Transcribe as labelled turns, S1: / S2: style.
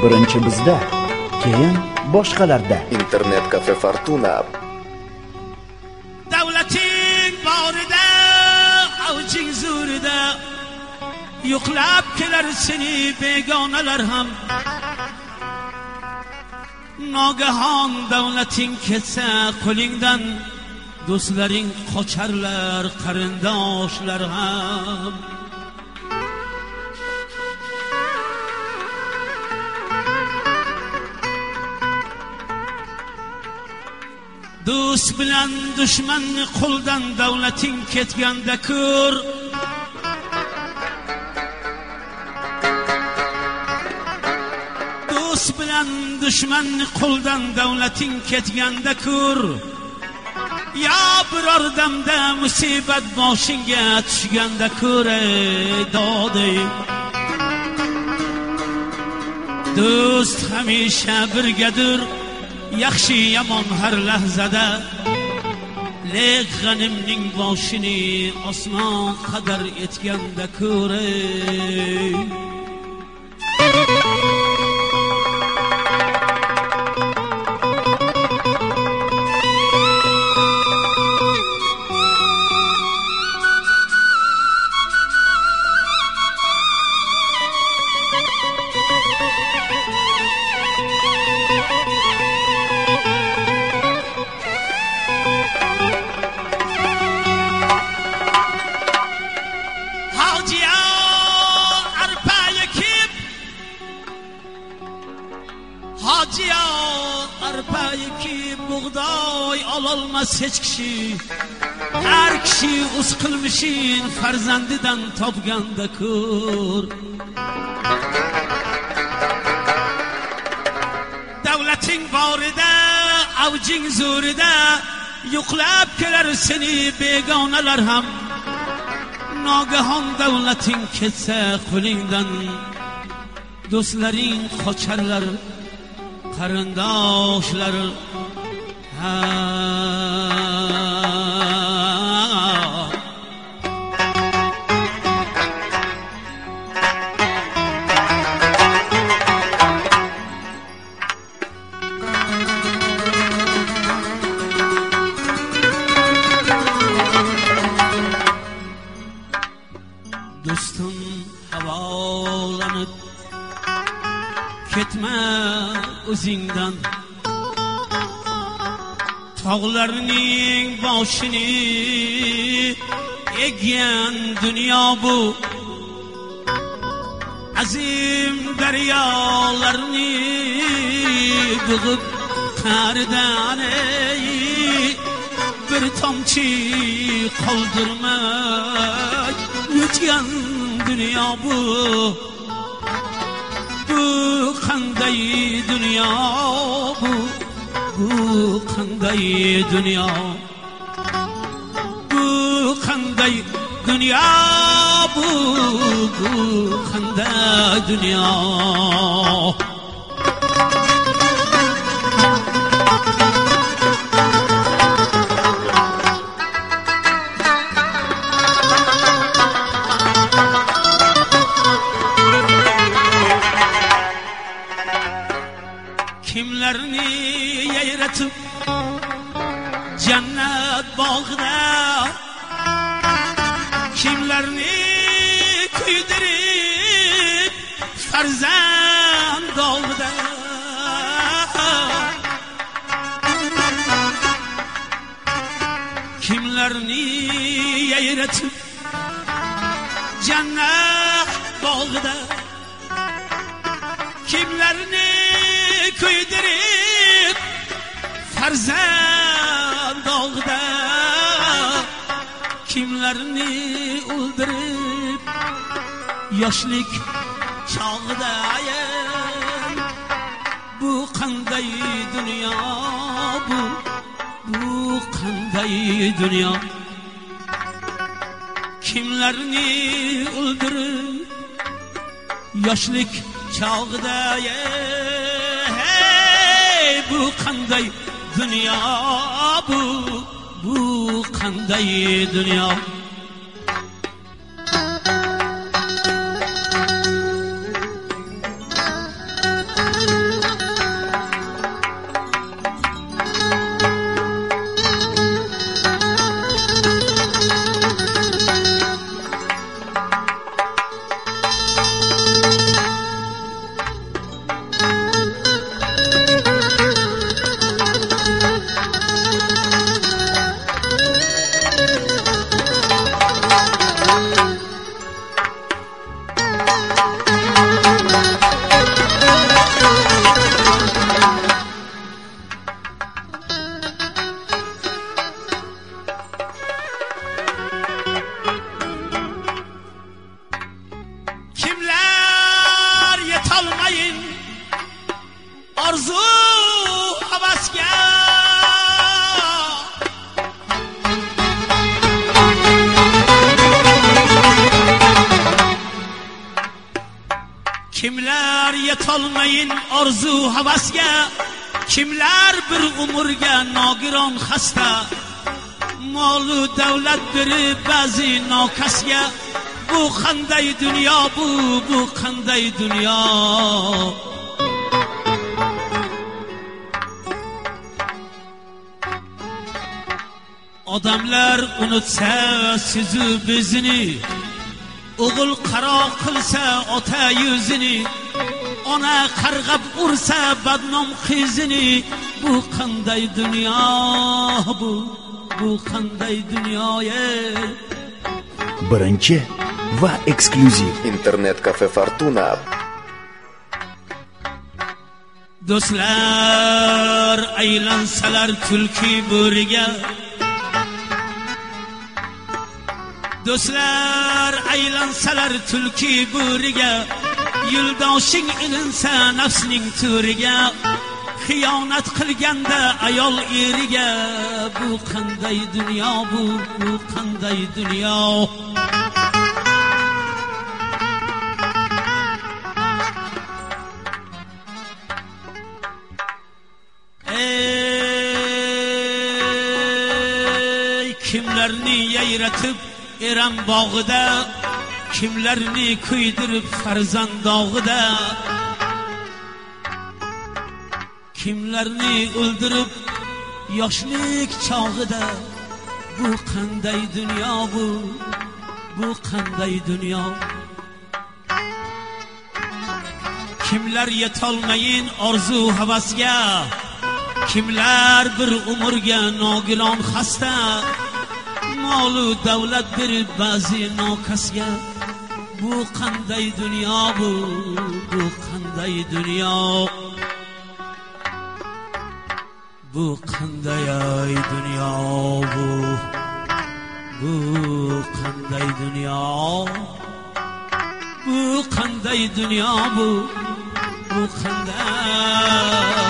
S1: birinchi bizda, keyin boshqalarda.
S2: Internet kafe Fortuna.
S3: Davlating borida, avjing zo'rida, yo'qlab kelar seni begonalar ham. Nogahon davlating ketsa qo'lingdan, do'stlaring qocharlar, qarindoshlar ham. Do'st bilan dushmanni qo'ldan davlating ketganda ko'r. Do'st bilan dushmanni qo'ldan davlating ketganda ko'r. Ya biror damda musibat boshingga tushganda ko'r dodey. Do'st hamisha birgadir, yaxshi yomon har lahzada. Lek g'animning boshini osmon qadar etganda ko'r. Haciya arpa ekib buğday ololmas hech kishi. Har kishi o'z qilmishin farzandidan topganda ko'r. Davlating borida, avjing zo'rida, yo'qlab kelar seni begonalar ham. Nogahon davlating ketsa qo'lingdan, do'stlaring qocharlar, qarindoshlar do'stim havolanib ketma o'zingdan. Tog'larning boshini eggan dunyo bu, azim daryolarni bug'ib qa'ridan bir tomchi qoldirmay yutgan dunyo bu. Bu qanday dunyo bu, bu qanday dunyo, bu qanday dunyo bu, bu qanday dunyo. Kimlarni yayratib jannat bog'ida, kimlarni kuydirib farzand dog'ida. Kimlarni yayratib jannat bog'ida, kimlarni kuydirib farzand dog'ida. Kimlarni o'ldirib yoshlik chog'ida. Bu qanday dunyo bu, bu qanday dunyo. Kimlarni o'ldirib yoshlik chog'ida. Bu qanday dunyo bu, bu qanday dunyo. Kimlar yetolmayin orzu havasga, kimlar bir umrga nogiron xasta, molu davlat berib ba'zi nokasga. Bu qanday dunyo, bu qanday dunyo? Odamlar unutsa sizu bizni, o'g'il qaro qilsa ota yuzini, ona qarg'ab ursa badnom qizini. Bu qanday dunyo, bu qanday dunyo?
S1: Birinchi va eksklyuziv
S2: Internet-kafe Fortuna.
S3: Do'stlar aylansalar tulki bo'riga, do'stlar aylansalar tulki bo'riga, yo'ldoshing ilinsa nafsning to'riga, xiyonat qilganda ayol eriga. Bu qanday dunyo, bu qanday dunyo? Ey kimlarni yayratib eram bog'ida, kimlarni kuydirib farzand dog'ida, kimlarni o'ldirib yoshlik chog'ida. Bu qanday dunyo, bu qanday dunyo? Kimlar yetolmayin orzu havasga, kimlar bir umrga nogiron xasta, molu davlat berib ba'zi nokasga. Bu qanday dunyo, bu qanday dunyo? Bu qanday dunyo, bu qanday dunyo? Bu qanday dunyo, bu qanday